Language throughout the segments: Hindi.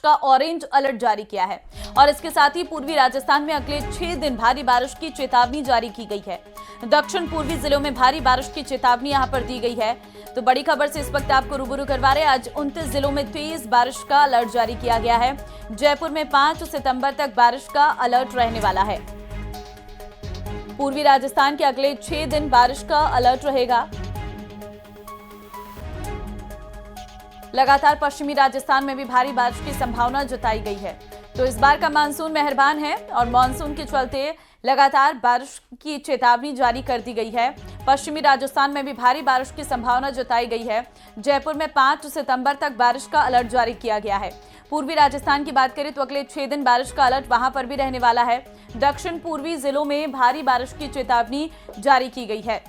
का ऑरेंज अलर्ट जारी किया है और इसके साथ ही पूर्वी राजस्थान में अगले 6 दिन भारी बारिश की चेतावनी जारी की गई है। दक्षिण पूर्वी जिलों में भारी बारिश की चेतावनी यहां पर दी गई है। तो बड़ी खबर से इस वक्त आपको रूबरू करवा रहे हैं। आज 29 जिलों में तेज बारिश का अलर्ट जारी किया गया है। जयपुर में 5 सितंबर तक बारिश का अलर्ट रहने वाला है। पूर्वी राजस्थान के अगले 6 दिन बारिश का अलर्ट रहेगा। लगातार पश्चिमी राजस्थान में भी भारी बारिश की संभावना जताई गई है। तो इस बार का मानसून मेहरबान है और मानसून के चलते लगातार बारिश की चेतावनी जारी कर दी गई है। पश्चिमी राजस्थान में भी भारी बारिश की संभावना जताई गई है। जयपुर में 5 सितंबर तक बारिश का अलर्ट जारी किया गया है। पूर्वी राजस्थान की बात करें तो अगले 6 दिन बारिश का अलर्ट वहां पर भी रहने वाला है। दक्षिण पूर्वी जिलों में भारी बारिश की चेतावनी जारी की गई है।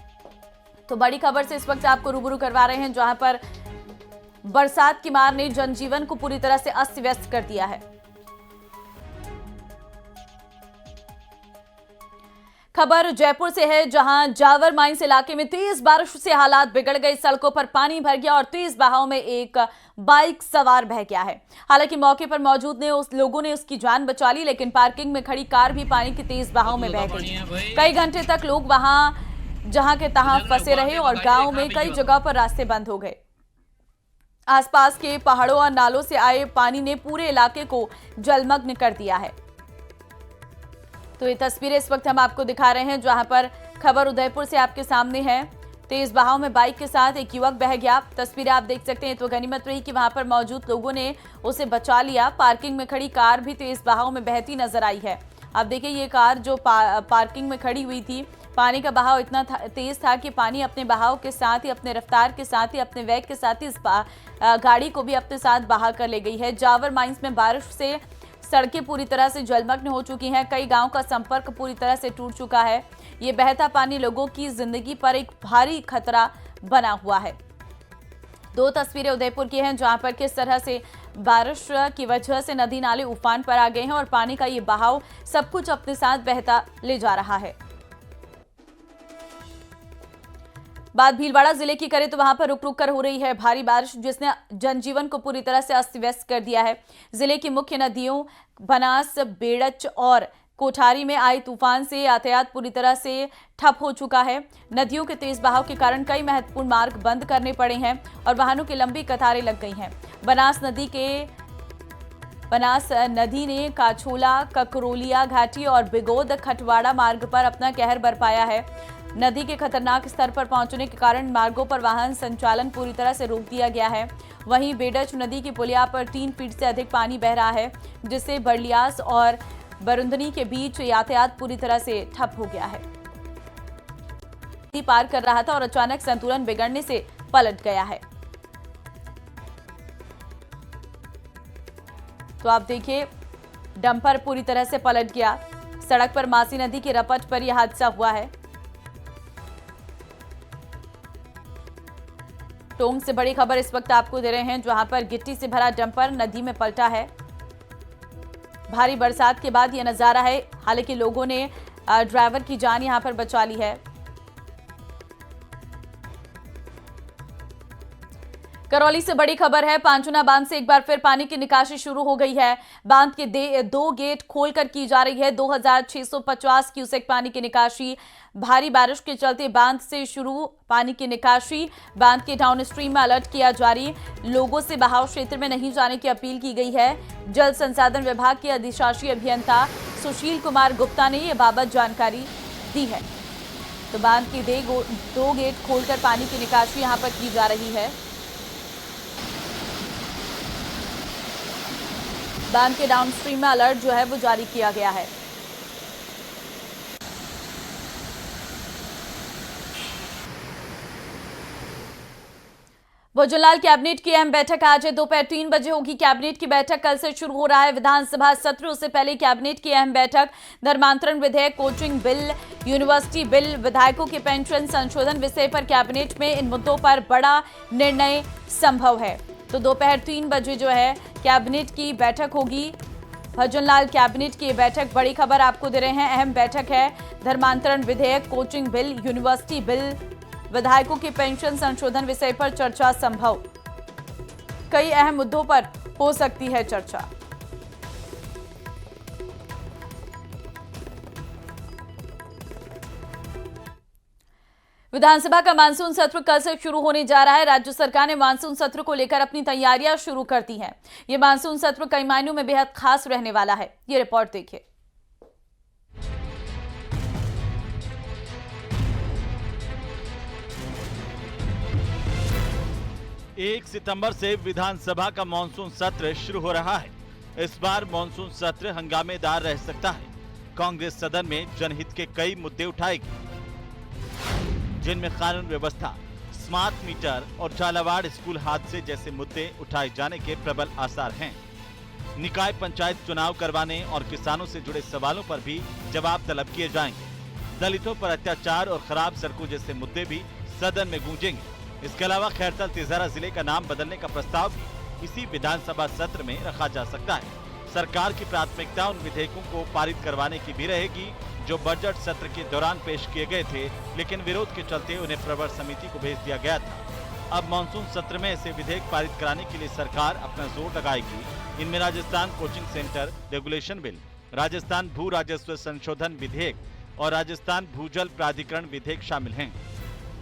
तो बड़ी खबर से इस वक्त आपको रूबरू करवा रहे हैं, जहां पर बरसात की मार ने जनजीवन को पूरी तरह से अस्त व्यस्त कर दिया है। खबर जयपुर से है, जहां जावर माइंस इलाके में तेज बारिश से हालात बिगड़ गए। सड़कों पर पानी भर गया और तेज बहाव में एक बाइक सवार बह गया है। हालांकि मौके पर मौजूद लोगों ने उसकी जान बचा ली, लेकिन पार्किंग में खड़ी कार भी पानी के तेज बहाव में बह गई। कई घंटे तक लोग वहां जहां के तहां फंसे रहे और गांव में कई जगह पर रास्ते बंद हो गए। आसपास के पहाड़ों और नालों से आए पानी ने पूरे इलाके को जलमग्न कर दिया है। तो ये तस्वीरें इस वक्त हम आपको दिखा रहे हैं, जहां पर खबर उदयपुर से आपके सामने है। तेज बहाव में बाइक के साथ एक युवक बह गया। तस्वीरें आप देख सकते हैं। तो गनीमत रही कि वहां पर मौजूद लोगों ने उसे बचा लिया। पार्किंग में खड़ी कार भी तेज बहाव में बहती नजर आई है। आप देखिए, ये कार जो पार्किंग में खड़ी हुई थी, पानी का बहाव इतना तेज था कि पानी अपने बहाव के साथ ही, अपने रफ्तार के साथ ही, अपने वेग के साथ ही इस गाड़ी को भी अपने साथ बहा कर ले गई है। जावर माइंस में बारिश से सड़कें पूरी तरह से जलमग्न हो चुकी हैं। कई गांव का संपर्क पूरी तरह से टूट चुका है। ये बहता पानी लोगों की जिंदगी पर एक भारी खतरा बना हुआ है। 2 तस्वीरें उदयपुर की हैं, जहां पर किस तरह से बारिश की वजह से नदी नाले उफान पर आ गए हैं और पानी का ये बहाव सब कुछ अपने साथ बहता ले जा रहा है। बात भीलवाड़ा जिले की करें तो वहां पर रुक रुक कर हो रही है भारी बारिश, जिसने जनजीवन को पूरी तरह से अस्त व्यस्त कर दिया है। जिले की मुख्य नदियों बनास, बेड़च और कोठारी में आए तूफान से यातायात पूरी तरह से ठप हो चुका है। नदियों के तेज बहाव के कारण कई महत्वपूर्ण मार्ग बंद करने पड़े हैं और वाहनों की लंबी कतारें लग गई हैं। बनास नदी ने काछोला, ककरोलिया घाटी और बिगोद खटवाड़ा मार्ग पर अपना कहर बरपाया है। नदी के खतरनाक स्तर पर पहुंचने के कारण मार्गों पर वाहन संचालन पूरी तरह से रोक दिया गया है। वहीं बेडच नदी की पुलिया पर 3 फीट से अधिक पानी बह रहा है, जिससे बरलियास और बरुंदनी के बीच यातायात पूरी तरह से ठप हो गया है। पार कर रहा था और अचानक संतुलन बिगड़ने से पलट गया है। तो आप देखिए, डंपर पूरी तरह से पलट गया। सड़क पर मासी नदी की रपट पर यह हादसा हुआ है। टोंक से बड़ी खबर इस वक्त आपको दे रहे हैं, जहां पर गिट्टी से भरा डंपर नदी में पलटा है। भारी बरसात के बाद यह नजारा है। हालांकि लोगों ने ड्राइवर की जान यहां पर बचा ली है। करौली से बड़ी खबर है। पांचुना बांध से एक बार फिर पानी की निकासी शुरू हो गई है। बांध के 2 गेट खोलकर की जा रही है। 2650 क्यूसेक पानी की निकासी। भारी बारिश के चलते बांध से शुरू पानी की निकासी। बांध के डाउन स्ट्रीम में अलर्ट किया जारी। लोगों से बहाव क्षेत्र में नहीं जाने की अपील की गई है। जल संसाधन विभाग के अधिशासी अभियंता सुशील कुमार गुप्ता ने यह बाबत जानकारी दी है। तो बांध के 2 गेट खोलकर पानी की निकासी यहां पर की जा रही है। बांध के डाउनस्ट्रीम में अलर्ट जो है वो जारी किया गया है। भोजनलाल कैबिनेट की अहम बैठक आज दोपहर 3 बजे होगी। कैबिनेट की बैठक कल से शुरू हो रहा है। विधानसभा सत्र से पहले कैबिनेट की अहम बैठक। धर्मांतरण विधेयक, कोचिंग बिल, यूनिवर्सिटी बिल, विधायकों के पेंशन संशोधन विषय पर कैबिनेट में इन मुद्दों पर बड़ा निर्णय संभव है। तो दोपहर 3 बजे जो है कैबिनेट की बैठक होगी। भजनलाल कैबिनेट की बैठक, बड़ी खबर आपको दे रहे हैं, अहम बैठक है। धर्मांतरण विधेयक, कोचिंग बिल, यूनिवर्सिटी बिल, विधायकों की पेंशन संशोधन विषय पर चर्चा संभव। कई अहम मुद्दों पर हो सकती है चर्चा। विधानसभा का मानसून सत्र कल से शुरू होने जा रहा है। राज्य सरकार ने मानसून सत्र को लेकर अपनी तैयारियां शुरू कर दी हैं। ये मानसून सत्र कई मायनों में बेहद खास रहने वाला है। ये रिपोर्ट देखिए। 1 सितंबर से विधानसभा का मानसून सत्र शुरू हो रहा है। इस बार मानसून सत्र हंगामेदार रह सकता है। कांग्रेस सदन में जनहित के कई मुद्दे उठाएगी, जिनमें कानून व्यवस्था, स्मार्ट मीटर और झालावाड़ स्कूल हादसे जैसे मुद्दे उठाए जाने के प्रबल आसार हैं। निकाय पंचायत चुनाव करवाने और किसानों से जुड़े सवालों पर भी जवाब तलब किए जाएंगे। दलितों पर अत्याचार और खराब सड़कों जैसे मुद्दे भी सदन में गूंजेंगे। इसके अलावा खैरथल तिजारा जिले का नाम बदलने का प्रस्ताव भी इसी विधानसभा सत्र में रखा जा सकता है। सरकार की प्राथमिकता उन विधेयकों को पारित करवाने की भी रहेगी जो बजट सत्र के दौरान पेश किए गए थे, लेकिन विरोध के चलते उन्हें प्रवर समिति को भेज दिया गया था। अब मानसून सत्र में ऐसे विधेयक पारित कराने के लिए सरकार अपना जोर लगाएगी। इनमें Rajasthan coaching centre regulation bill, Rajasthan भू राजस्व संशोधन विधेयक और राजस्थान भूजल प्राधिकरण विधेयक शामिल हैं।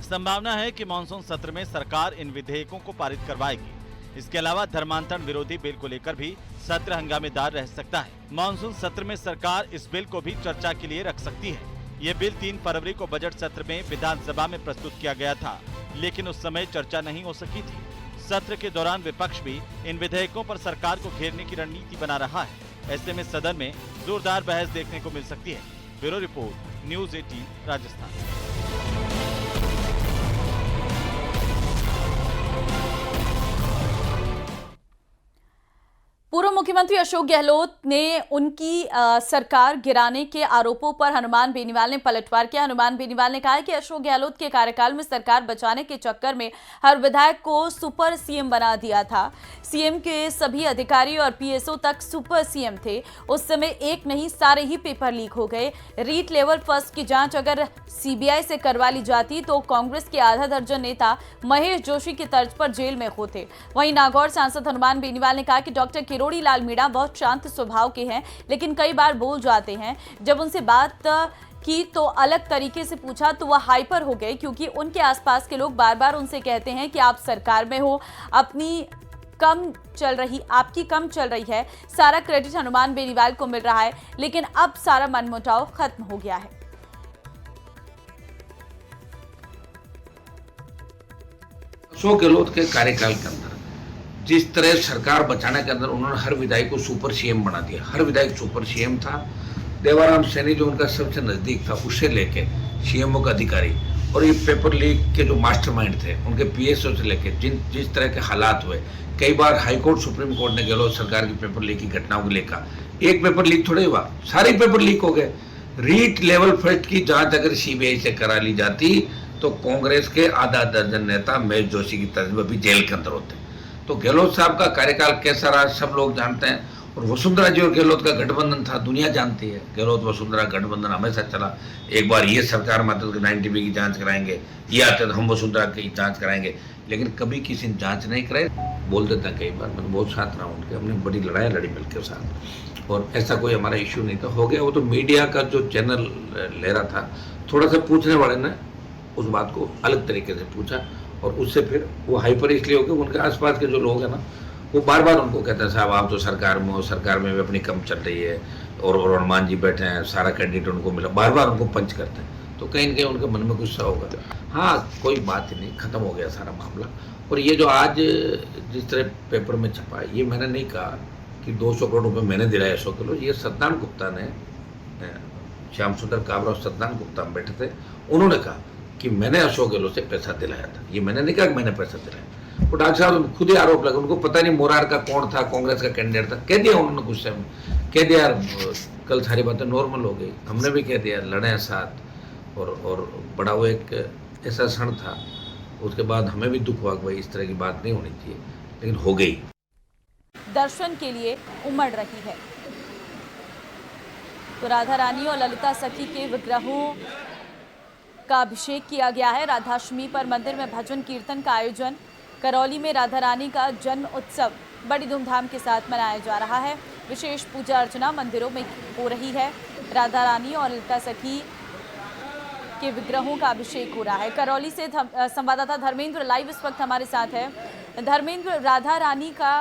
संभावना है कि मानसून सत्र में सरकार इन विधेयकों को पारित करवाएगी। इसके अलावा धर्मांतरण विरोधी बिल को लेकर भी सत्र हंगामेदार रह सकता है। मानसून सत्र में सरकार इस बिल को भी चर्चा के लिए रख सकती है। ये बिल 3 फरवरी को बजट सत्र में विधानसभा में प्रस्तुत किया गया था, लेकिन उस समय चर्चा नहीं हो सकी थी। सत्र के दौरान विपक्ष भी इन विधेयकों पर सरकार को घेरने की रणनीति बना रहा है। ऐसे में सदन में जोरदार बहस देखने को मिल सकती है। Bureau report, news 18 Rajasthan. पूर्व मुख्यमंत्री अशोक गहलोत ने उनकी सरकार गिराने के आरोपों पर हनुमान बेनीवाल ने पलटवार किया। हनुमान बेनीवाल ने कहा है कि अशोक गहलोत के कार्यकाल में सरकार बचाने के चक्कर में हर विधायक को सुपर सीएम बना दिया था। सीएम के सभी अधिकारी और पीएसओ तक सुपर सीएम थे। उस समय एक नहीं, सारे ही पेपर लीक हो गए। रीट लेवल फर्स्ट की जांच अगर सीबीआई से करवा ली जाती तो कांग्रेस के आधा दर्जन नेता महेश जोशी की तर्ज पर जेल में होते। वहीं नागौर सांसद हनुमान बेनीवाल ने कहा कि डॉक्टर किरोड़ी लाल मीणा बहुत शांत स्वभाव के हैं, लेकिन कई बार बोल जाते हैं। जब उनसे बात की तो अलग तरीके से पूछा तो वह हाइपर हो गए, क्योंकि उनके आसपास के लोग बार बार उनसे कहते हैं कि आप सरकार में हो, आपकी कम चल रही है। सारा क्रेडिट हनुमान बेनीवाल को मिल रहा है, लेकिन अब सारा मनमुटाव खत्म हो गया है। अशोक गहलोत के कार्यकाल के अंदर जिस तरह सरकार बचाने के अंदर उन्होंने हर विधायक को सुपर सीएम बना दिया। हर विधायक सुपर सीएम था। देवाराम सैनी जो उनका सबसे नजदीक था, उससे लेके सीएमओ का अधिकारी और ये पेपर लीक के जो मास्टरमाइंड थे, उनके पीएसओ से लेके जिस तरह के हालात हुए, कई बार हाईकोर्ट सुप्रीम कोर्ट ने गहलोत सरकार की पेपर लीक की घटनाओं को लेकर, एक पेपर लीक थोड़े हुआ, सारे पेपर लीक हो गए। रीट लेवल फर्स्ट की जांच अगर सीबीआई से करा ली जाती तो कांग्रेस के आधा दर्जन नेता महेश जोशी की तरह भी जेल के अंदर होते। तो गहलोत साहब का कार्यकाल कैसा रहा सब लोग जानते हैं। और वसुंधरा जी और गहलोत का गठबंधन था, दुनिया जानती है। गहलोत वसुंधरा गठबंधन हमेशा चला। एक बार ये सरकार में आते तो 9TV की जांच कराएंगे, ये आते तो हम वसुंधरा की जांच कराएंगे, लेकिन कभी किसी ने जांच नहीं कराई। बोल देते हैं कई बार, मैं बहुत साथ रहा हूँ उनके, हमने बड़ी लड़ाई लड़ी मिलकर साथ, और ऐसा कोई हमारा इश्यू नहीं था। हो गया वो तो मीडिया का जो चैनल ले रहा था, थोड़ा सा पूछने वाले ने उस बात को अलग तरीके से पूछा और उससे फिर वो हाइपर इसलिए हो गया। उनके आसपास के जो लोग हैं ना, वो बार बार उनको कहते हैं साहब आप तो सरकार में हो, सरकार में भी अपनी कम चल रही है, और हनुमान जी बैठे हैं, सारा कैंडिडेट उनको मिला, बार बार उनको पंच करते हैं। तो कहीं ना कहीं उनके मन में गुस्सा होगा। हाँ, कोई बात ही नहीं, खत्म हो गया सारा मामला। और ये जो आज जिस तरह पेपर में छपा, ये मैंने नहीं कहा कि 200 करोड़ रुपये मैंने दिलाए अशोक गहलोत। ये सत्तान गुप्ता ने, श्याम सुंदर काबरा और सत्तान गुप्ता में बैठे थे, उन्होंने कहा कि मैंने अशोक गहलोत से पैसा दिलाया था। ये मैंने नहीं कहा कि मैंने पैसा दिलाया। वो डॉक्टर साहब खुद ही आरोप लगा, उनको पता नहीं मोरार का कौन था, कांग्रेस का कैंडिडेट था, कह दिया उन्होंने गुस्से में, कह दिया यार कल सारी बातें नॉर्मल हो गई। हमने भी कह दिया लड़े साथ, और बड़ा वो एक ऐसा क्षण था, उसके बाद हमें भी दुख हुआ कि भाई इस तरह की बात नहीं होनी चाहिए, लेकिन हो गई। दर्शन के लिए उमड़ रही है तो राधा रानी और ललिता सखी के विग्रहों का अभिषेक किया गया है। राधाष्टमी पर मंदिर में भजन कीर्तन का आयोजन। करौली में राधा रानी का जन्म उत्सव बड़ी धूमधाम के साथ मनाया जा रहा है। विशेष पूजा अर्चना मंदिरों में हो रही है। राधा रानी और ललिता सखी के विग्रहों का अभिषेक हो रहा है। करौली से संवाददाता धर्मेंद्र लाइव इस वक्त हमारे साथ है। धर्मेंद्र, राधा रानी का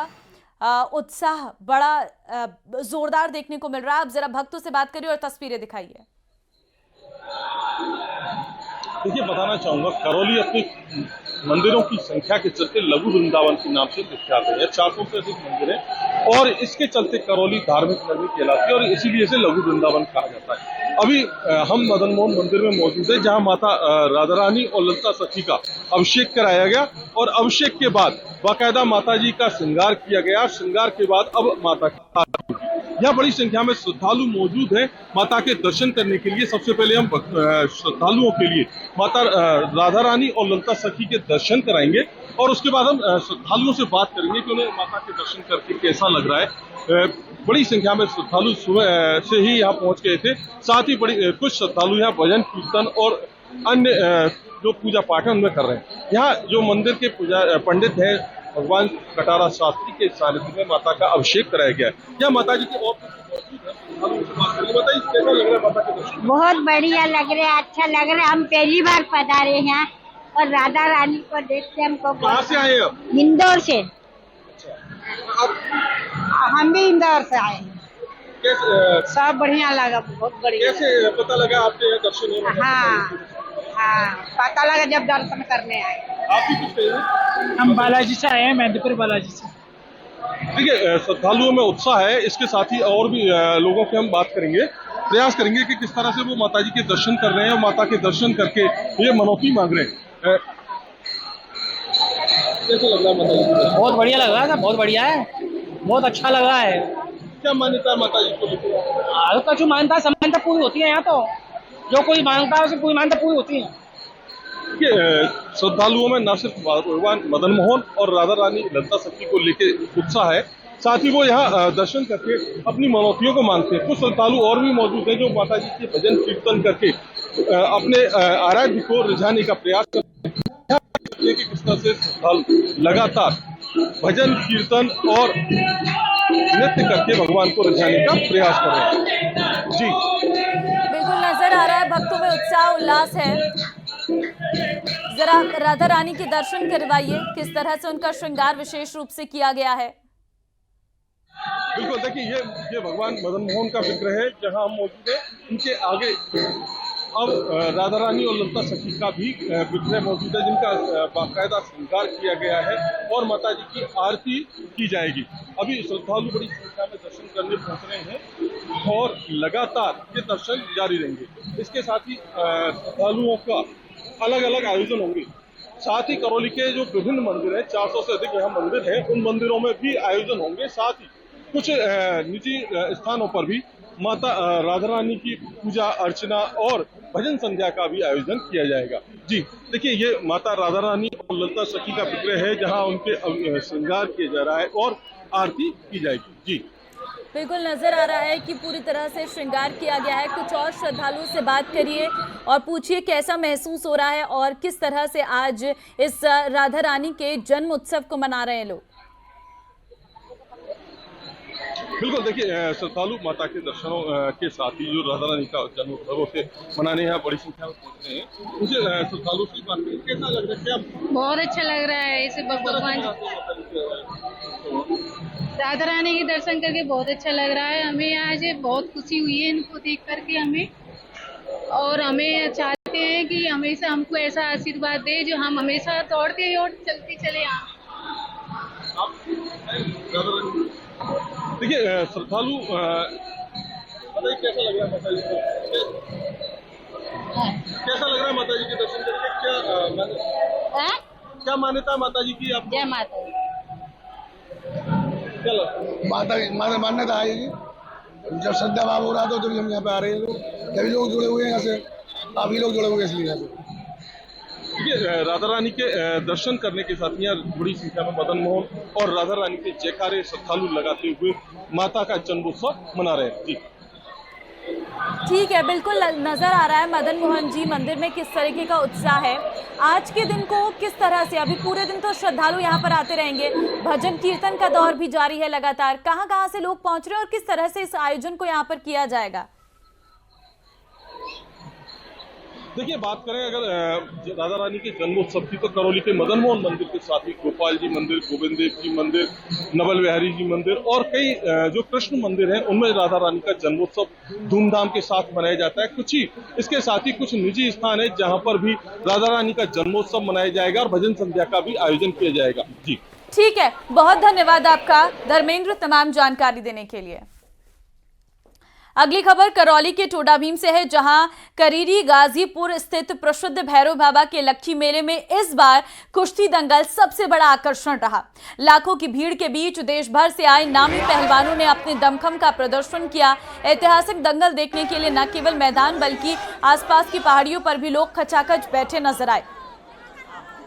उत्साह बड़ा जोरदार देखने को मिल रहा है। आप जरा भक्तों से बात करिए और तस्वीरें दिखाइए। देखिए, बताना चाहूंगा, करौली अपनी मंदिरों की संख्या के चलते लघु वृंदावन के नाम से विख्यात है। 400 से अधिक मंदिर है और इसके चलते करौली धार्मिक नगरी कहलाती है और इसीलिए इसे लघु वृंदावन कहा जाता है। अभी हम मदन मोहन मंदिर में मौजूद है, जहां माता राधा रानी और ललिता सखी का अभिषेक कराया गया और अभिषेक के बाद बाकायदा माता जी का श्रृंगार किया गया। श्रृंगार के बाद अब माता की आरती होगी। यहाँ बड़ी संख्या में श्रद्धालु मौजूद है माता के दर्शन करने के लिए। सबसे पहले हम श्रद्धालुओं के लिए माता राधा रानी और ललिता सखी के दर्शन कराएंगे और उसके बाद हम श्रद्धालुओं से बात करेंगे कि उन्हें माता के दर्शन करके कैसा लग रहा है। बड़ी संख्या में श्रद्धालु सुबह से ही यहाँ पहुंच गए थे। साथ ही कुछ श्रद्धालु यहाँ भजन कीर्तन और अन्य जो पूजा पाठ है उनमें कर रहे हैं। यहाँ जो मंदिर के पंडित हैं भगवान कटारा शास्त्री के सानिध्य में माता का अभिषेक कराया गया है। यहाँ माता जी के और कैसा लग रहा है माता के दर्शन? बहुत बढ़िया लग रहा है, अच्छा लग रहा है। हम पहली बार पधारे हैं और राधा रानी को देखते हमको। कहाँ से आए आप? इंदौर से। हम भी इंदौर से आए हैं। कैसे? सब बढ़िया लगा, बहुत बढ़िया। कैसे पता लगा आपके यहाँ दर्शन हो? हाँ, पता लगा जब दर्शन करने आए। आप भी कुछ कहिए। हम बालाजी से आए हैं, मेहंदीपुर बालाजी से। देखिए, श्रद्धालुओं में उत्साह है। इसके साथ ही और भी लोगों से हम बात करेंगे, प्रयास करेंगे कि किस तरह से वो माता जी के दर्शन कर रहे हैं और माता के दर्शन करके ये मनौती मांग रहे हैं। कैसा लग रहा है माता जी? बहुत बढ़िया लग रहा है, बहुत बढ़िया है, बहुत अच्छा लग रहा है। क्या मान्यता है माता जी को? का जो मान्यता सब मान्यता पूरी होती है यहाँ, तो जो कोई मांगता है उसे पूरी मान्यता पूरी होती है। श्रद्धालुओं में न सिर्फ भगवान मदन मोहन और राधा रानी ललिता सखी को लेके उत्साह है, साथ ही वो यहाँ दर्शन करके अपनी मनौतियों को मांगते हैं। कुछ श्रद्धालु और भी मौजूद हैं जो माता जी के भजन कीर्तन करके अपने आराध्य को रिझाने का प्रयास करते हैं। कि किस तरह से श्रद्धालु लगातार भजन कीर्तन और नृत्य करके भगवान को रिझाने का प्रयास कर रहे हैं। जी बिल्कुल नजर आ रहा है, भक्तों में उत्साह उल्लास है। जरा राधा रानी के दर्शन करवाइए, किस तरह से उनका श्रृंगार विशेष रूप से किया गया है। बिल्कुल, देखिए ये भगवान मदन मोहन का विग्रह है जहां हम मौजूद है। इनके आगे अब राधा रानी और ललिता सखी का भी विग्रह मौजूद है जिनका बाकायदा श्रृंगार किया गया है और माता जी की आरती की जाएगी। अभी श्रद्धालु बड़ी संख्या में दर्शन करने पहुंच रहे हैं और लगातार ये दर्शन जारी रहेंगे। इसके साथ ही श्रद्धालुओं का अलग अलग आयोजन होंगे। साथ ही करौली के जो विभिन्न मंदिर हैं, 400 से अधिक यहाँ मंदिर हैं, उन मंदिरों में भी आयोजन होंगे। साथ ही कुछ निजी स्थानों पर भी माता राधा रानी की पूजा अर्चना और भजन संध्या का भी आयोजन किया जाएगा। जी देखिए, ये माता राधा रानी और ललिता सखी का विग्रह है जहां उनके श्रृंगार किया जा रहा है और आरती की जाएगी। जी बिल्कुल नजर आ रहा है कि पूरी तरह से श्रृंगार किया गया है। कुछ और श्रद्धालुओं से बात करिए और पूछिए कैसा महसूस हो रहा है और किस तरह से आज इस राधा रानी के जन्म उत्सव को मना रहे हैं लोग। बिल्कुल, देखिए श्रद्धालु माता के दर्शनों के साथ ही जो राधा रानी का जन्म उत्सव से मनाने यहाँ बड़ी संख्या में पहुंच रहे हैं। मुझे श्रद्धालु से बात करें, कैसा लग रहा है? क्या बहुत अच्छा लग रहा है। इसे भगवान राधा रानी के दर्शन करके बहुत अच्छा लग रहा है। हमें आज बहुत खुशी हुई है इनको देख करके हमें, और हमें चाहते हैं कि हमेशा हमको ऐसा आशीर्वाद दे जो हम हमेशा दौड़ते और चलते चले। देखिए श्रद्धालु बताइए कैसा लग रहा है माता जी को? कैसा लग रहा है माता जी के दर्शन करके? क्या मान्यता माता जी की? आप जय माता दी। माता मान्यता है जी। जब श्रद्धा भाव हो रहा था तो हम यहाँ पे आ रहे हैं लोग, सभी लोग जुड़े हुए हैं यहाँ से, काफी लोग जुड़े हुए हैं इसलिए यहाँ पे। देखिए राधा रानी के दर्शन करने के साथ यहाँ बड़ी संख्या में मदन मोहन और राधा रानी के जयकारे श्रद्धालु लगाते हुए माता का जन्मोत्सव मना रहे हैं। जी ठीक है, बिल्कुल नजर आ रहा है मदन मोहन जी मंदिर में किस तरीके का उत्साह है। आज के दिन को किस तरह से, अभी पूरे दिन तो श्रद्धालु यहाँ पर आते रहेंगे, भजन कीर्तन का दौर भी जारी है लगातार, कहाँ कहाँ से लोग पहुंच रहे हैं और किस तरह से इस आयोजन को यहाँ पर किया जाएगा? देखिए, बात करें अगर राधा रानी के जन्मोत्सव की, तो करौली के मदन मोहन मंदिर के साथ ही गोपाल जी मंदिर, गोविंद देव जी मंदिर, नवल बिहारी जी मंदिर और कई जो कृष्ण मंदिर हैं, उनमें राधा रानी का जन्मोत्सव धूमधाम के साथ मनाया जाता है। कुछ ही इसके साथ ही कुछ निजी स्थान है जहां पर भी राधा रानी का जन्मोत्सव मनाया जाएगा और भजन संध्या का भी आयोजन किया जाएगा। जी ठीक है, बहुत धन्यवाद आपका धर्मेंद्र तमाम जानकारी देने के लिए। अगली खबर करौली के टोडा भीम से है, जहां करीरी गाजीपुर स्थित प्रसिद्ध भैरव बाबा के लक्खी मेले में इस बार कुश्ती दंगल सबसे बड़ा आकर्षण रहा। लाखों की भीड़ के बीच देश भर से आए नामी पहलवानों ने अपने दमखम का प्रदर्शन किया। ऐतिहासिक दंगल देखने के लिए न केवल मैदान बल्कि आसपास की पहाड़ियों पर भी लोग खचाखच बैठे नजर आए।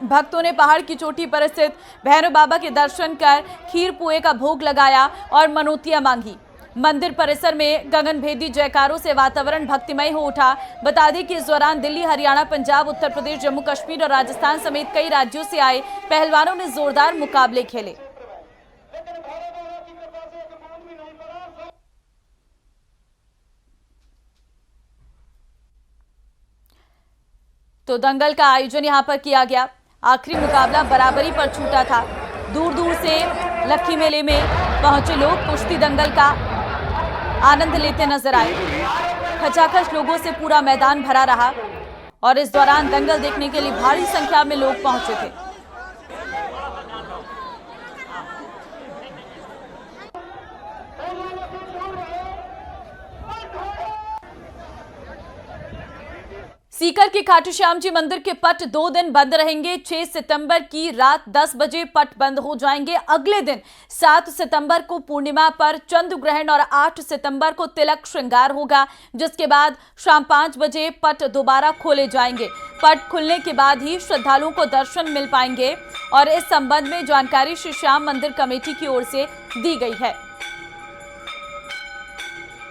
भक्तों ने पहाड़ की चोटी पर स्थित भैरव बाबा के दर्शन कर खीर पुए का भोग लगाया और मनौतियां मांगी। मंदिर परिसर में गगनभेदी जयकारों से वातावरण भक्तिमय हो उठा। बता दें कि इस दौरान दिल्ली, हरियाणा, पंजाब, उत्तर प्रदेश, जम्मू कश्मीर और राजस्थान समेत कई राज्यों से आए पहलवानों ने जोरदार मुकाबले खेले। तो दंगल का आयोजन यहां पर किया गया। आखिरी मुकाबला बराबरी पर छूटा था। दूर दूर से लक्खी मेले में पहुंचे लोग कुश्ती दंगल का आनंद लेते नजर आए। खचाखच लोगों से पूरा मैदान भरा रहा और इस दौरान दंगल देखने के लिए भारी संख्या में लोग पहुंचे थे। सीकर के खाटू श्याम जी मंदिर के पट 2 दिन बंद रहेंगे। 6 सितंबर की रात 10 बजे पट बंद हो जाएंगे। अगले दिन 7 सितंबर को पूर्णिमा पर चंद्र ग्रहण और 8 सितंबर को तिलक श्रृंगार होगा, जिसके बाद शाम 5 बजे पट दोबारा खोले जाएंगे। पट खुलने के बाद ही श्रद्धालुओं को दर्शन मिल पाएंगे और इस संबंध में जानकारी श्री श्याम मंदिर कमेटी की ओर से दी गई है।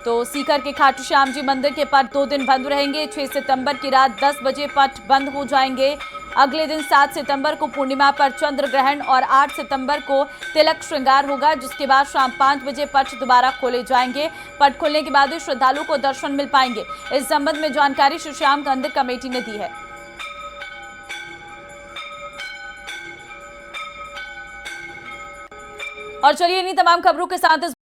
तो सीकर के खाटू श्याम जी मंदिर के पट 2 दिन बंद रहेंगे। 6 सितंबर की रात 10 बजे पट बंद हो जाएंगे। अगले दिन 7 सितंबर को पूर्णिमा पर चंद्र ग्रहण और 8 सितंबर को तिलक श्रृंगार होगा, जिसके बाद शाम 5 बजे पट दोबारा खोले जाएंगे। पट खुलने के बाद ही श्रद्धालुओं को दर्शन मिल पाएंगे। इस संबंध में जानकारी श्री श्याम मंदिर कमेटी ने दी है। और चलिए इन्हीं तमाम खबरों के साथ